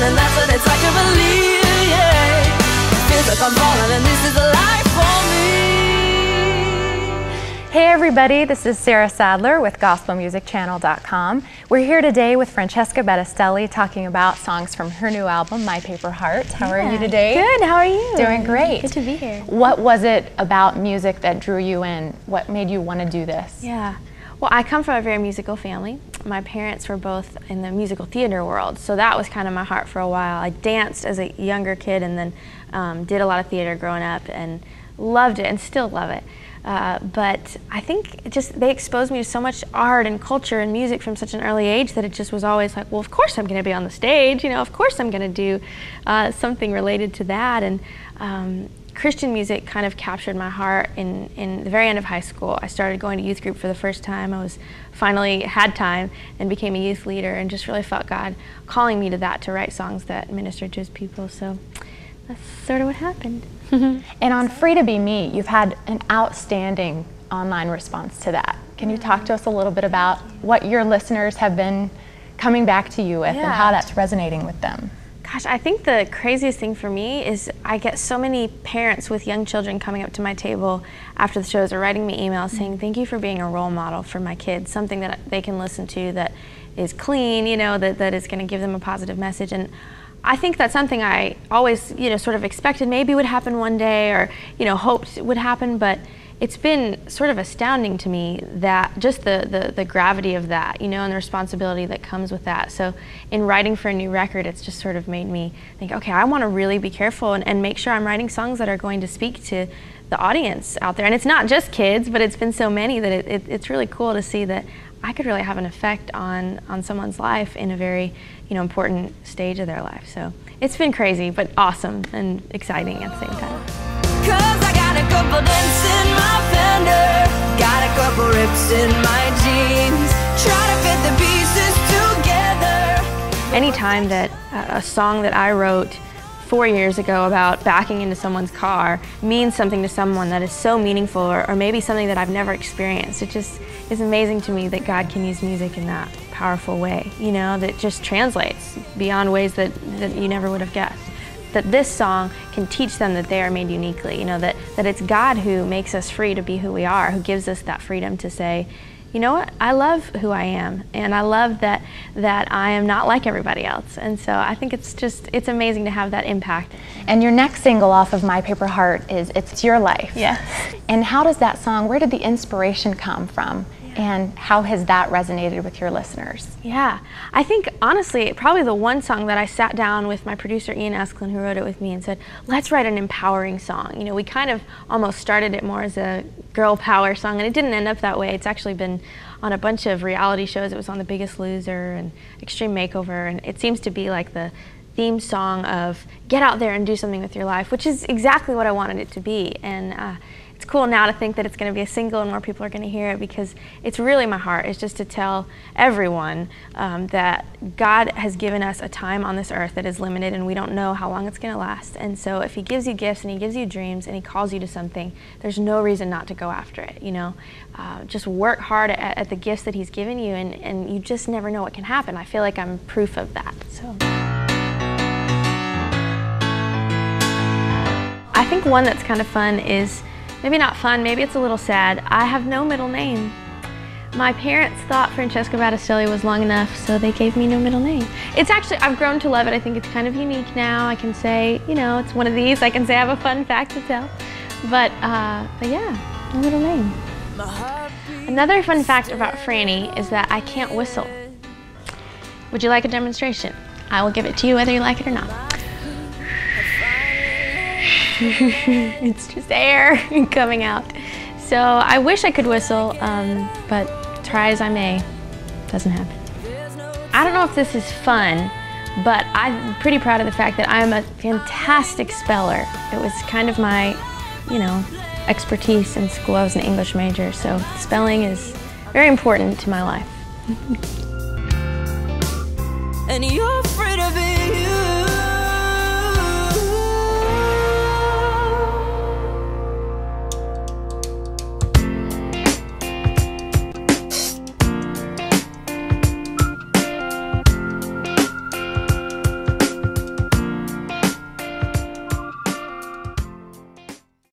and that's what it's like to believe, yeah. Feels like I'm falling and this is a life for me. Hey everybody, this is Sarah Sadler with GospelMusicChannel.com. We're here today with Francesca Battistelli talking about songs from her new album, My Paper Heart. How are you today? Good, how are you? Doing great. Good to be here. What was it about music that drew you in? What made you want to do this? Yeah, well, I come from a very musical family. My parents were both in the musical theater world, so that was kind of my heart for a while. I danced as a younger kid and then did a lot of theater growing up and loved it and still love it. But I think just they exposed me to so much art and culture and music from such an early age that it just was always like, well, of course I'm going to be on the stage, you know, of course I'm going to do something related to that. And Christian music kind of captured my heart in the very end of high school. I started going to youth group for the first time. I was finally had time and became a youth leader and just really felt God calling me to that, to write songs that ministered to his people. So that's sort of what happened. And on Free to Be Me, you've had an outstanding online response to that. Can you talk to us a little bit about what your listeners have been coming back to you with and how that's resonating with them? Gosh, I think the craziest thing for me is I get so many parents with young children coming up to my table after the shows or writing me emails saying, thank you for being a role model for my kids, something that they can listen to that is clean, you know, that is going to give them a positive message. And I think that's something I always, you know, sort of expected maybe would happen one day or, you know, hoped would happen, but it's been sort of astounding to me that just the gravity of that, you know, and the responsibility that comes with that. So in writing for a new record, it's just sort of made me think, okay, I want to really be careful and make sure I'm writing songs that are going to speak to the audience out there. And it's not just kids, but it's been so many that it's really cool to see that I could really have an effect on someone's life in a very, you know, important stage of their life. So it's been crazy, but awesome and exciting at the same time. 'Cause I got a couple dents in my fender, got a couple rips in my jeans, try to fit the pieces together. Anytime that a song that I wrote 4 years ago about backing into someone's car means something to someone that is so meaningful or maybe something that I've never experienced, it just is amazing to me that God can use music in that powerful way, you know, that just translates beyond ways that you never would have guessed. That this song can teach them that they are made uniquely, you know, that it's God who makes us free to be who we are, who gives us that freedom to say, you know what, I love who I am, and I love that I am not like everybody else. And so I think it's amazing to have that impact. And your next single off of My Paper Heart is It's Your Life. Yeah. And how does that song, where did the inspiration come from? And how has that resonated with your listeners? Yeah, I think honestly, probably the one song that I sat down with my producer Ian Esklin, who wrote it with me, and said, let's write an empowering song. You know, we kind of almost started it more as a girl power song, and it didn't end up that way. It's actually been on a bunch of reality shows. It was on The Biggest Loser and Extreme Makeover, and it seems to be like the theme song of get out there and do something with your life, which is exactly what I wanted it to be. And it's cool now to think that it's going to be a single and more people are going to hear it, because it's really my heart is just to tell everyone that God has given us a time on this earth that is limited and we don't know how long it's going to last. And so if he gives you gifts and he gives you dreams and he calls you to something, there's no reason not to go after it, you know. Just work hard at the gifts that he's given you, and you just never know what can happen. I feel like I'm proof of that. So I think one that's kind of fun is, maybe not fun, maybe it's a little sad. I have no middle name. My parents thought Francesca Battistelli was long enough, so they gave me no middle name. It's actually, I've grown to love it. I think it's kind of unique now. I can say, you know, it's one of these. I can say I have a fun fact to tell. But yeah, no middle name. Another fun fact about Franny is that I can't whistle. Would you like a demonstration? I will give it to you whether you like it or not. It's just air coming out. So I wish I could whistle, but try as I may, doesn't happen. I don't know if this is fun, but I'm pretty proud of the fact that I'm a fantastic speller. It was kind of my, you know, expertise in school. I was an English major, so spelling is very important to my life. And your